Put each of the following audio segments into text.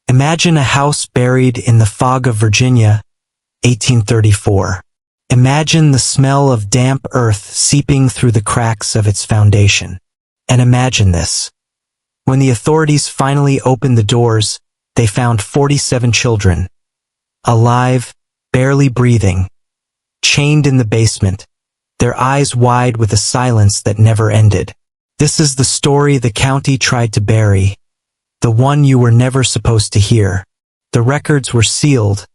Imagine a house buried in the fog of Virginia, 1834. Imagine the smell of damp earth seeping through the cracks of its foundation. And imagine this. When the authorities finally opened the doors, they found 47 children, alive, barely breathing, chained in the basement, their eyes wide with a silence that never ended. This is the story the county tried to bury, the one you were never supposed to hear. The records were sealed,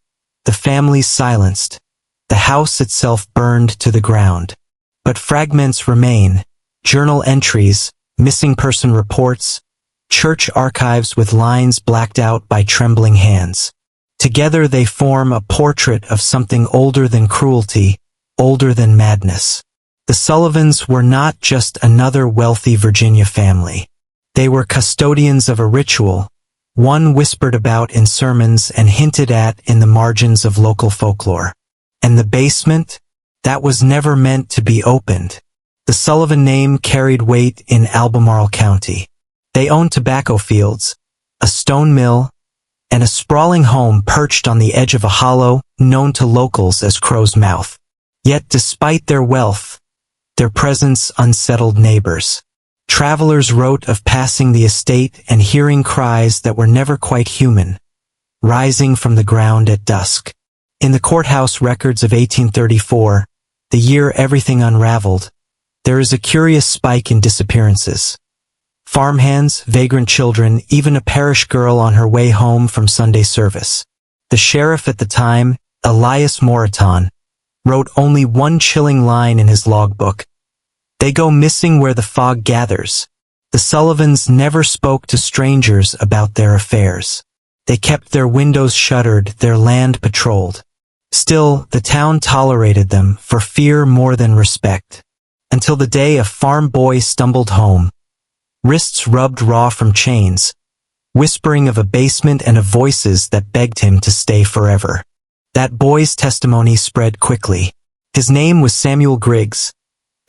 the families silenced, the house itself burned to the ground. But fragments remain, journal entries, missing person reports, church archives with lines blacked out by trembling hands. Together they form a portrait of something older than cruelty, older than madness. The Sullivans were not just another wealthy Virginia family. They were custodians of a ritual, one whispered about in sermons and hinted at in the margins of local folklore. And the basement? That was never meant to be opened. The Sullivan name carried weight in Albemarle County. They owned tobacco fields, a stone mill, and a sprawling home perched on the edge of a hollow known to locals as Crow's Mouth. Yet despite their wealth, their presence unsettled neighbors. Travelers wrote of passing the estate and hearing cries that were never quite human, rising from the ground at dusk. In the courthouse records of 1834, the year everything unraveled, there is a curious spike in disappearances. Farmhands, vagrant children, even a parish girl on her way home from Sunday service. The sheriff at the time, Elias Moreton, wrote only one chilling line in his logbook. They go missing where the fog gathers. The Sullivans never spoke to strangers about their affairs. They kept their windows shuttered, their land patrolled. Still, the town tolerated them for fear more than respect. Until the day a farm boy stumbled home, wrists rubbed raw from chains, whispering of a basement and of voices that begged him to stay forever. That boy's testimony spread quickly. His name was Samuel Griggs,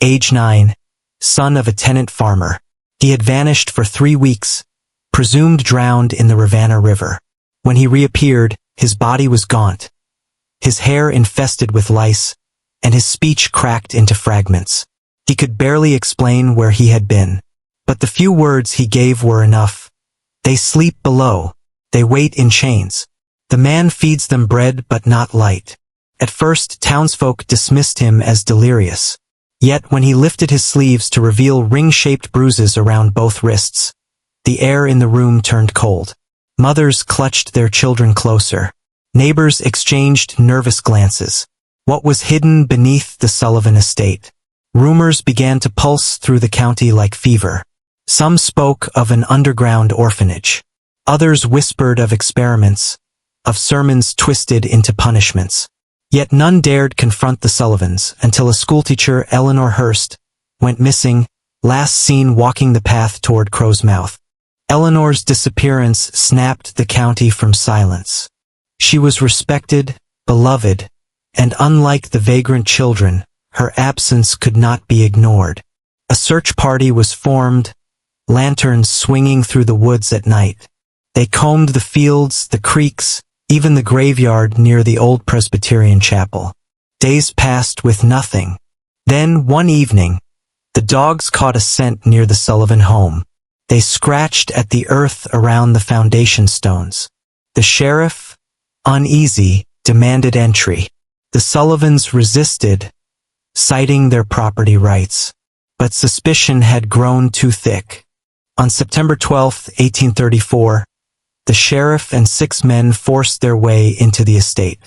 age 9, son of a tenant farmer. He had vanished for 3 weeks, presumed drowned in the Rivanna River. When he reappeared, his body was gaunt, his hair infested with lice, and his speech cracked into fragments. He could barely explain where he had been. But the few words he gave were enough. They sleep below. They wait in chains. The man feeds them bread but not light. At first, townsfolk dismissed him as delirious. Yet when he lifted his sleeves to reveal ring-shaped bruises around both wrists, the air in the room turned cold. Mothers clutched their children closer. Neighbors exchanged nervous glances. What was hidden beneath the Sullivan estate? Rumors began to pulse through the county like fever. Some spoke of an underground orphanage. Others whispered of experiments, of sermons twisted into punishments. Yet none dared confront the Sullivans until a schoolteacher, Eleanor Hurst, went missing, last seen walking the path toward Crow's Mouth. Eleanor's disappearance snapped the county from silence. She was respected, beloved, and unlike the vagrant children, her absence could not be ignored. A search party was formed, lanterns swinging through the woods at night. They combed the fields, the creeks, even the graveyard near the old Presbyterian chapel. Days passed with nothing. Then, one evening, the dogs caught a scent near the Sullivan home. They scratched at the earth around the foundation stones. The sheriff, uneasy, demanded entry. The Sullivans resisted, citing their property rights. But suspicion had grown too thick. On September 12, 1834, the sheriff and 6 men forced their way into the estate.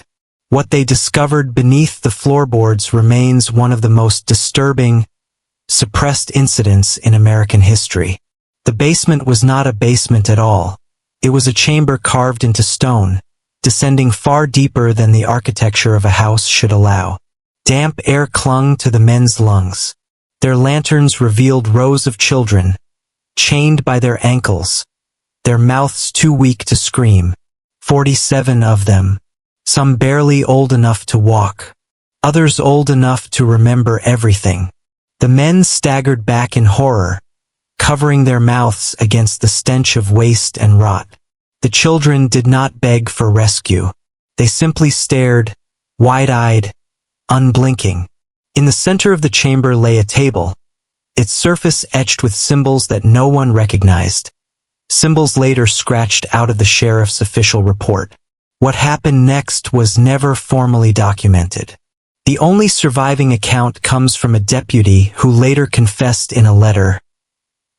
What they discovered beneath the floorboards remains one of the most disturbing, suppressed incidents in American history. The basement was not a basement at all. It was a chamber carved into stone, descending far deeper than the architecture of a house should allow. Damp air clung to the men's lungs. Their lanterns revealed rows of children, chained by their ankles, their mouths too weak to scream. 47 of them, some barely old enough to walk, others old enough to remember everything. The men staggered back in horror, covering their mouths against the stench of waste and rot. The children did not beg for rescue. They simply stared, wide-eyed, unblinking. In the center of the chamber lay a table, its surface etched with symbols that no one recognized. Symbols later scratched out of the sheriff's official report. What happened next was never formally documented. The only surviving account comes from a deputy who later confessed in a letter.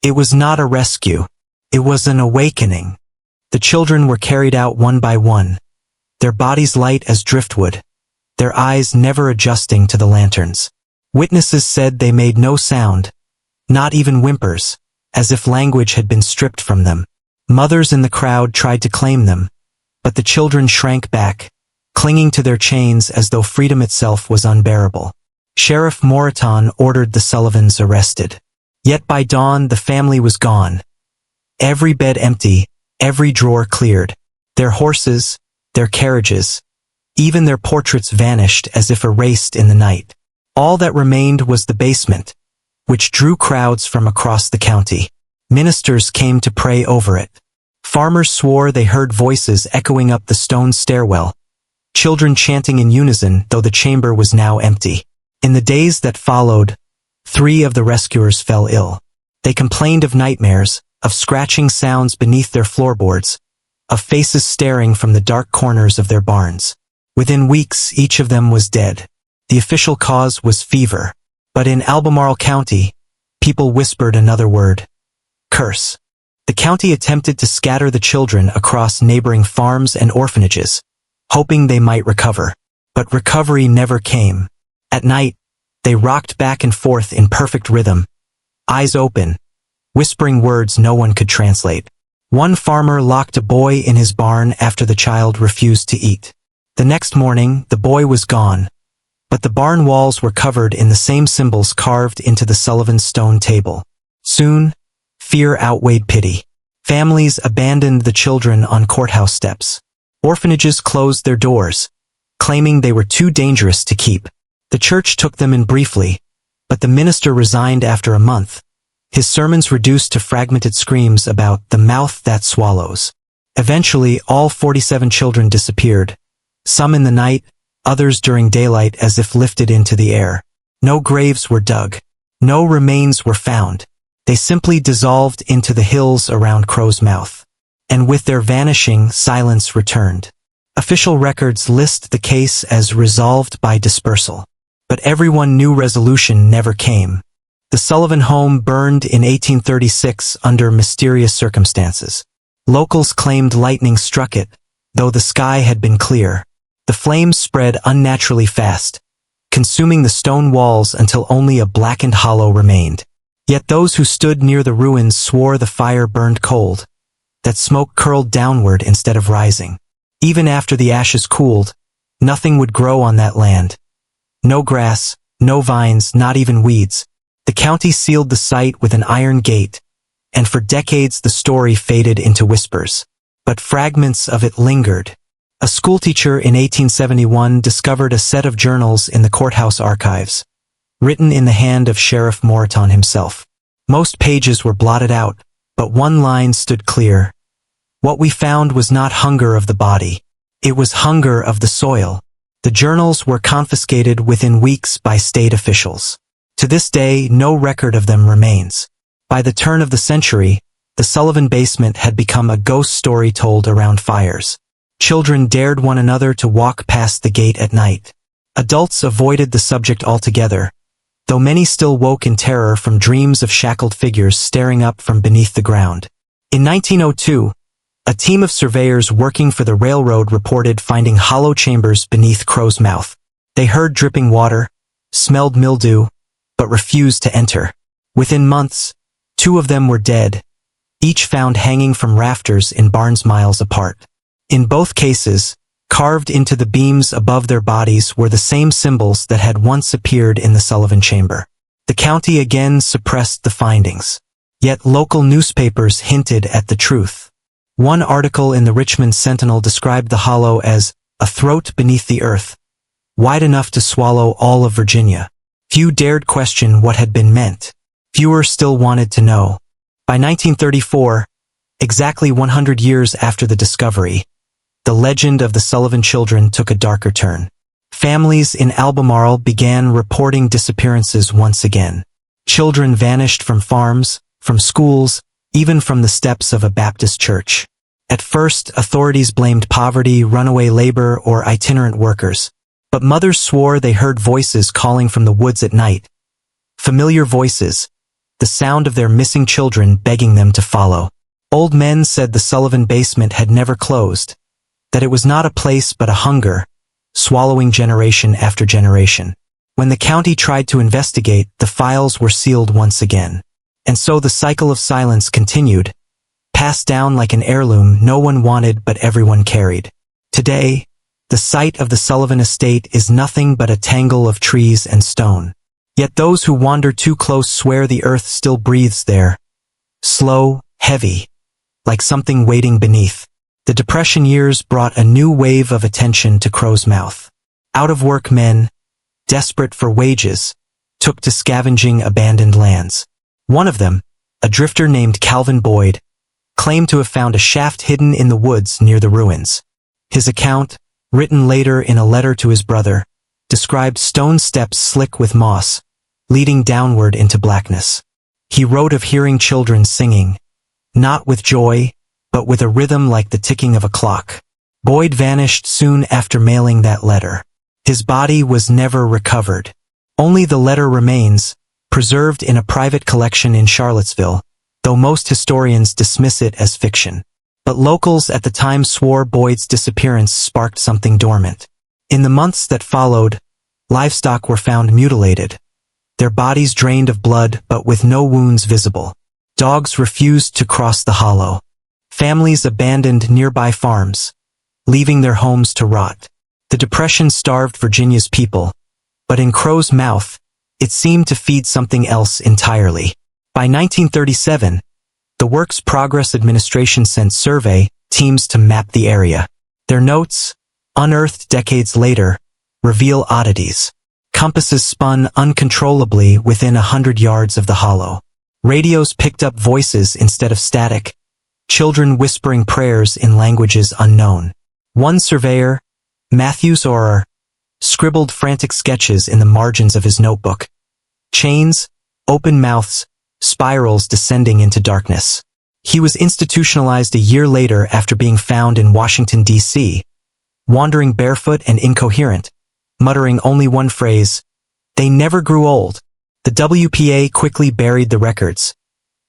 It was not a rescue. It was an awakening. The children were carried out one by one, their bodies light as driftwood, their eyes never adjusting to the lanterns. Witnesses said they made no sound, not even whimpers, as if language had been stripped from them. Mothers in the crowd tried to claim them, but the children shrank back, clinging to their chains as though freedom itself was unbearable. Sheriff Moreton ordered the Sullivans arrested. Yet by dawn the family was gone. Every bed empty, every drawer cleared. Their horses, their carriages, even their portraits vanished as if erased in the night. All that remained was the basement, which drew crowds from across the county. Ministers came to pray over it. Farmers swore they heard voices echoing up the stone stairwell, children chanting in unison though the chamber was now empty. In the days that followed, 3 of the rescuers fell ill. They complained of nightmares, of scratching sounds beneath their floorboards, of faces staring from the dark corners of their barns. Within weeks, each of them was dead. The official cause was fever. But in Albemarle County, people whispered another word: curse. The county attempted to scatter the children across neighboring farms and orphanages, hoping they might recover. But recovery never came. At night, they rocked back and forth in perfect rhythm, eyes open, whispering words no one could translate. One farmer locked a boy in his barn after the child refused to eat. The next morning, the boy was gone, but the barn walls were covered in the same symbols carved into the Sullivan stone table. Soon, fear outweighed pity. Families abandoned the children on courthouse steps. Orphanages closed their doors, claiming they were too dangerous to keep. The church took them in briefly, but the minister resigned after a month, his sermons reduced to fragmented screams about the mouth that swallows. Eventually, all 47 children disappeared, some in the night, others during daylight as if lifted into the air. No graves were dug. No remains were found. They simply dissolved into the hills around Crow's Mouth. And with their vanishing, silence returned. Official records list the case as resolved by dispersal. But everyone knew resolution never came. The Sullivan home burned in 1836 under mysterious circumstances. Locals claimed lightning struck it, though the sky had been clear. The flames spread unnaturally fast, consuming the stone walls until only a blackened hollow remained. Yet those who stood near the ruins swore the fire burned cold, that smoke curled downward instead of rising. Even after the ashes cooled, nothing would grow on that land. No grass, no vines, not even weeds. The county sealed the site with an iron gate, and for decades the story faded into whispers. But fragments of it lingered. A schoolteacher in 1871 discovered a set of journals in the courthouse archives, written in the hand of Sheriff Moreton himself. Most pages were blotted out, but one line stood clear. What we found was not hunger of the body. It was hunger of the soil. The journals were confiscated within weeks by state officials. To this day, no record of them remains. By the turn of the century, the Sullivan basement had become a ghost story told around fires. Children dared one another to walk past the gate at night. Adults avoided the subject altogether, though many still woke in terror from dreams of shackled figures staring up from beneath the ground. In 1902, a team of surveyors working for the railroad reported finding hollow chambers beneath Crow's Mouth. They heard dripping water, smelled mildew, but refused to enter. Within months, 2 of them were dead, each found hanging from rafters in barns miles apart. In both cases, carved into the beams above their bodies were the same symbols that had once appeared in the Sullivan chamber. The county again suppressed the findings. Yet local newspapers hinted at the truth. One article in the Richmond Sentinel described the hollow as a throat beneath the earth, wide enough to swallow all of Virginia. Few dared question what had been meant. Fewer still wanted to know. By 1934, Exactly 100 years after the discovery, the legend of the Sullivan children took a darker turn. Families in Albemarle began reporting disappearances once again. Children vanished from farms, from schools, even from the steps of a Baptist church. At first, authorities blamed poverty, runaway labor, or itinerant workers. But mothers swore they heard voices calling from the woods at night. Familiar voices, the sound of their missing children begging them to follow. Old men said the Sullivan basement had never closed, that it was not a place but a hunger, swallowing generation after generation. When the county tried to investigate, the files were sealed once again. And so the cycle of silence continued, passed down like an heirloom no one wanted but everyone carried. Today, the site of the Sullivan estate is nothing but a tangle of trees and stone. Yet those who wander too close swear the earth still breathes there. Slow, heavy, like something waiting beneath. The Depression years brought a new wave of attention to Crow's Mouth. Out-of-work men, desperate for wages, took to scavenging abandoned lands. One of them, a drifter named Calvin Boyd, claimed to have found a shaft hidden in the woods near the ruins. His account, written later in a letter to his brother, described stone steps slick with moss, leading downward into blackness. He wrote of hearing children singing, not with joy, but with a rhythm like the ticking of a clock. Boyd vanished soon after mailing that letter. His body was never recovered. Only the letter remains, preserved in a private collection in Charlottesville, though most historians dismiss it as fiction. But locals at the time swore Boyd's disappearance sparked something dormant. In the months that followed, livestock were found mutilated, their bodies drained of blood but with no wounds visible. Dogs refused to cross the hollow. Families abandoned nearby farms, leaving their homes to rot. The Depression starved Virginia's people, but in Crow's Mouth, it seemed to feed something else entirely. By 1937, the Works Progress Administration sent survey teams to map the area. Their notes, unearthed decades later, reveal oddities. Compasses spun uncontrollably within 100 yards of the hollow. Radios picked up voices instead of static, children whispering prayers in languages unknown. One surveyor, Matthews Orr, scribbled frantic sketches in the margins of his notebook. Chains, open mouths, spirals descending into darkness. He was institutionalized a year later after being found in Washington, D.C., wandering barefoot and incoherent, muttering only one phrase, "They never grew old." The WPA quickly buried the records,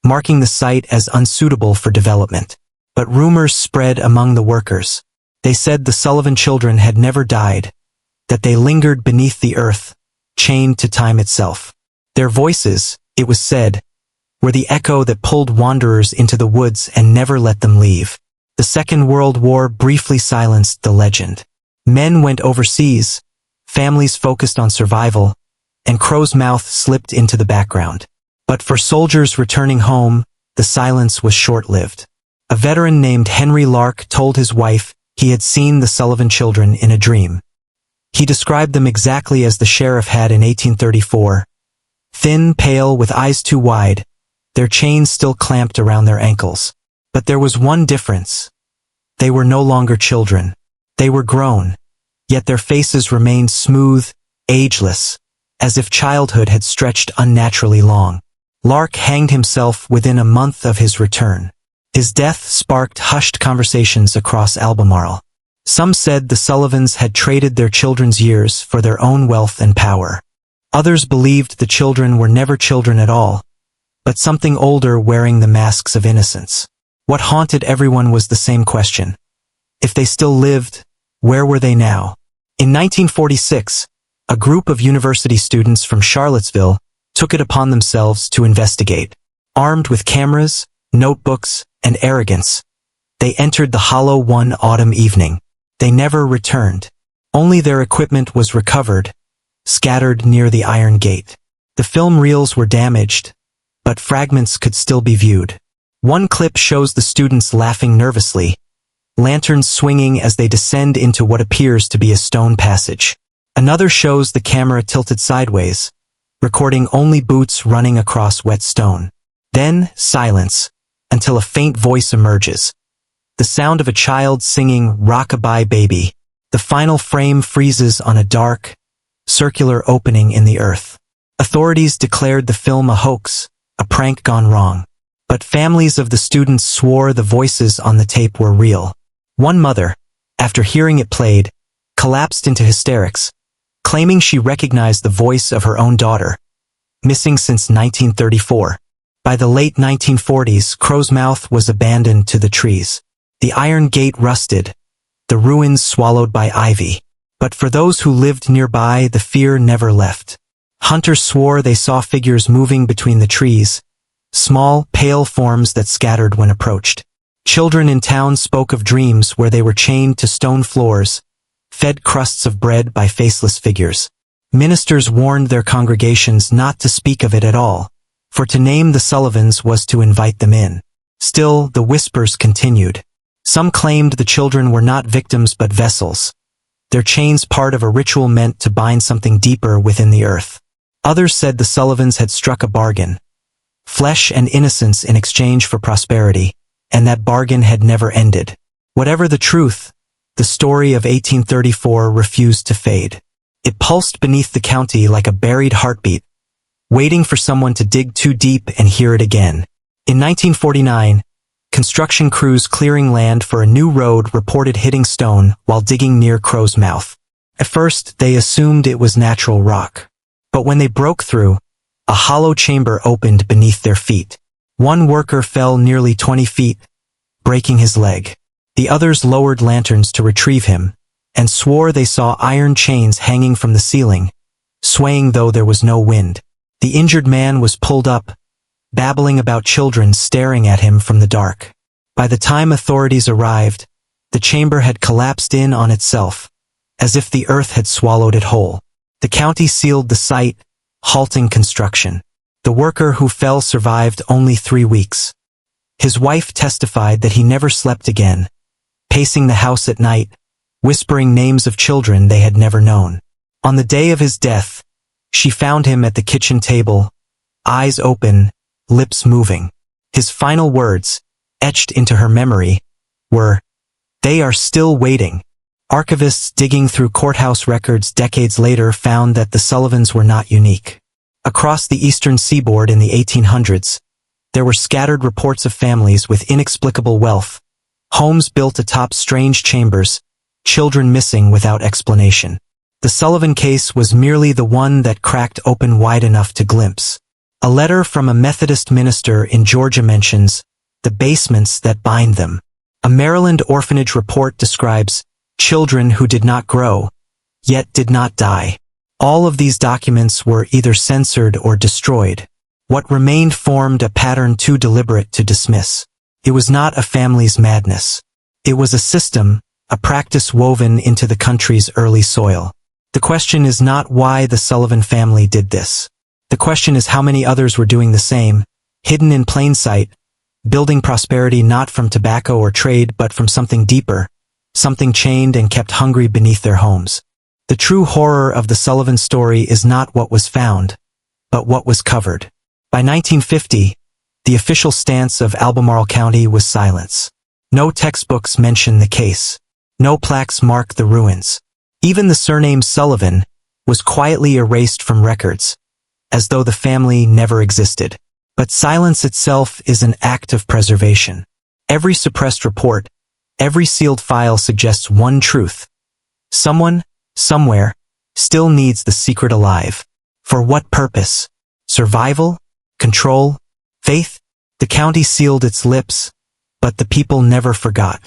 marking the site as unsuitable for development. But rumors spread among the workers. They said the Sullivan children had never died, that they lingered beneath the earth, chained to time itself. Their voices, it was said, were the echo that pulled wanderers into the woods and never let them leave. The Second World War briefly silenced the legend. Men went overseas, families focused on survival, and Crow's Mouth slipped into the background. But for soldiers returning home, the silence was short-lived. A veteran named Henry Lark told his wife he had seen the Sullivan children in a dream. He described them exactly as the sheriff had in 1834. Thin, pale, with eyes too wide, their chains still clamped around their ankles. But there was one difference. They were no longer children. They were grown, yet their faces remained smooth, ageless, as if childhood had stretched unnaturally long. Lark hanged himself within a month of his return. His death sparked hushed conversations across Albemarle. Some said the Sullivans had traded their children's years for their own wealth and power. Others believed the children were never children at all, but something older wearing the masks of innocence. What haunted everyone was the same question. If they still lived, where were they now? In 1946, a group of university students from Charlottesville took it upon themselves to investigate. Armed with cameras, notebooks, and arrogance, they entered the hollow one autumn evening. They never returned. Only their equipment was recovered, scattered near the iron gate. The film reels were damaged, but fragments could still be viewed. One clip shows the students laughing nervously, lanterns swinging as they descend into what appears to be a stone passage. Another shows the camera tilted sideways, recording only boots running across wet stone. Then, silence, until a faint voice emerges. The sound of a child singing "Rock-a-bye Baby." The final frame freezes on a dark, circular opening in the earth. Authorities declared the film a hoax, a prank gone wrong. But families of the students swore the voices on the tape were real. One mother, after hearing it played, collapsed into hysterics, claiming she recognized the voice of her own daughter, missing since 1934. By the late 1940s, Crow's Mouth was abandoned to the trees. The iron gate rusted, the ruins swallowed by ivy. But for those who lived nearby, the fear never left. Hunters swore they saw figures moving between the trees, small, pale forms that scattered when approached. Children in town spoke of dreams where they were chained to stone floors, fed crusts of bread by faceless figures. Ministers warned their congregations not to speak of it at all, for to name the Sullivans was to invite them in. Still, the whispers continued. Some claimed the children were not victims but vessels, their chains part of a ritual meant to bind something deeper within the earth. Others said the Sullivans had struck a bargain, flesh and innocence in exchange for prosperity, and that bargain had never ended. Whatever the truth, the story of 1834 refused to fade. It pulsed beneath the county like a buried heartbeat, waiting for someone to dig too deep and hear it again. In 1949, construction crews clearing land for a new road reported hitting stone while digging near Crow's Mouth. At first, they assumed it was natural rock. But when they broke through, a hollow chamber opened beneath their feet. One worker fell nearly 20 feet, breaking his leg. The others lowered lanterns to retrieve him, and swore they saw iron chains hanging from the ceiling, swaying though there was no wind. The injured man was pulled up, babbling about children staring at him from the dark. By the time authorities arrived, the chamber had collapsed in on itself, as if the earth had swallowed it whole. The county sealed the site, halting construction. The worker who fell survived only 3 weeks. His wife testified that he never slept again, pacing the house at night, whispering names of children they had never known. On the day of his death, she found him at the kitchen table, eyes open, lips moving. His final words, etched into her memory, were, "They are still waiting." Archivists digging through courthouse records decades later found that the Sullivans were not unique. Across the eastern seaboard in the 1800s, there were scattered reports of families with inexplicable wealth, homes built atop strange chambers, children missing without explanation. The Sullivan case was merely the one that cracked open wide enough to glimpse. A letter from a Methodist minister in Georgia mentions the basements that bind them. A Maryland orphanage report describes children who did not grow, yet did not die. All of these documents were either censored or destroyed. What remained formed a pattern too deliberate to dismiss. It was not a family's madness. It was a system, a practice woven into the country's early soil. The question is not why the Sullivan family did this. The question is how many others were doing the same, hidden in plain sight, building prosperity not from tobacco or trade but from something deeper, something chained and kept hungry beneath their homes. The true horror of the Sullivan story is not what was found, but what was covered. By 1950, the official stance of Albemarle County was silence. No textbooks mention the case. No plaques mark the ruins. Even the surname Sullivan was quietly erased from records, as though the family never existed. But silence itself is an act of preservation. Every suppressed report, every sealed file suggests one truth. Someone, somewhere, still needs the secret alive. For what purpose? Survival? Control? Faith? The county sealed its lips, but the people never forgot.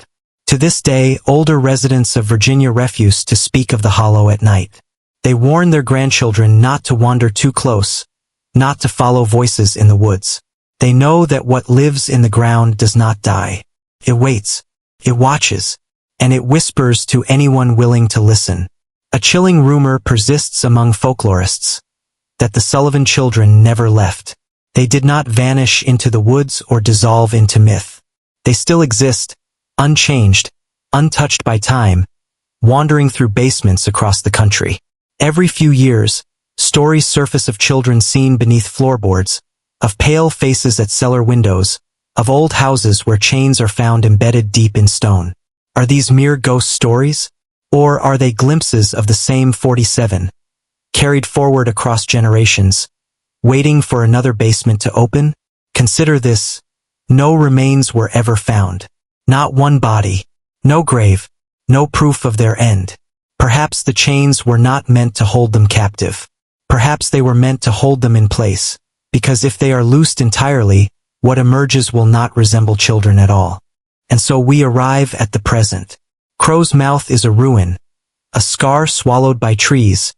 To this day, older residents of Virginia refuse to speak of the hollow at night. They warn their grandchildren not to wander too close, not to follow voices in the woods. They know that what lives in the ground does not die. It waits, it watches, and it whispers to anyone willing to listen. A chilling rumor persists among folklorists, that the Sullivan children never left. They did not vanish into the woods or dissolve into myth. They still exist, unchanged, untouched by time, wandering through basements across the country. Every few years, stories surface of children seen beneath floorboards, of pale faces at cellar windows, of old houses where chains are found embedded deep in stone. Are these mere ghost stories? Or are they glimpses of the same 47, carried forward across generations, waiting for another basement to open? Consider this: no remains were ever found. Not one body, no grave, no proof of their end. Perhaps the chains were not meant to hold them captive. Perhaps they were meant to hold them in place, because if they are loosed entirely, what emerges will not resemble children at all. And so we arrive at the present. Crow's Mouth is a ruin, a scar swallowed by trees,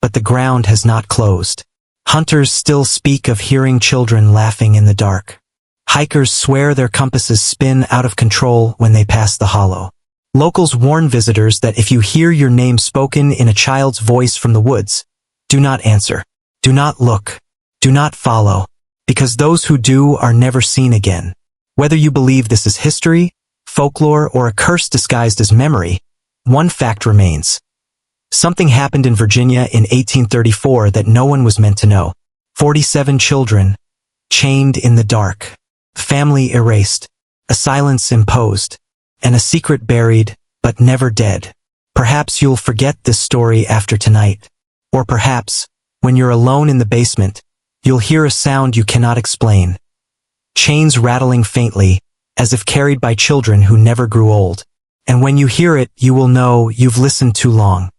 but the ground has not closed. Hunters still speak of hearing children laughing in the dark. Hikers swear their compasses spin out of control when they pass the hollow. Locals warn visitors that if you hear your name spoken in a child's voice from the woods, do not answer, do not look, do not follow, because those who do are never seen again. Whether you believe this is history, folklore, or a curse disguised as memory, one fact remains. Something happened in Virginia in 1834 that no one was meant to know. 47 children, chained in the dark, family erased, a silence imposed, and a secret buried, but never dead. Perhaps you'll forget this story after tonight. Or perhaps, when you're alone in the basement, you'll hear a sound you cannot explain. Chains rattling faintly, as if carried by children who never grew old. And when you hear it, you will know you've listened too long.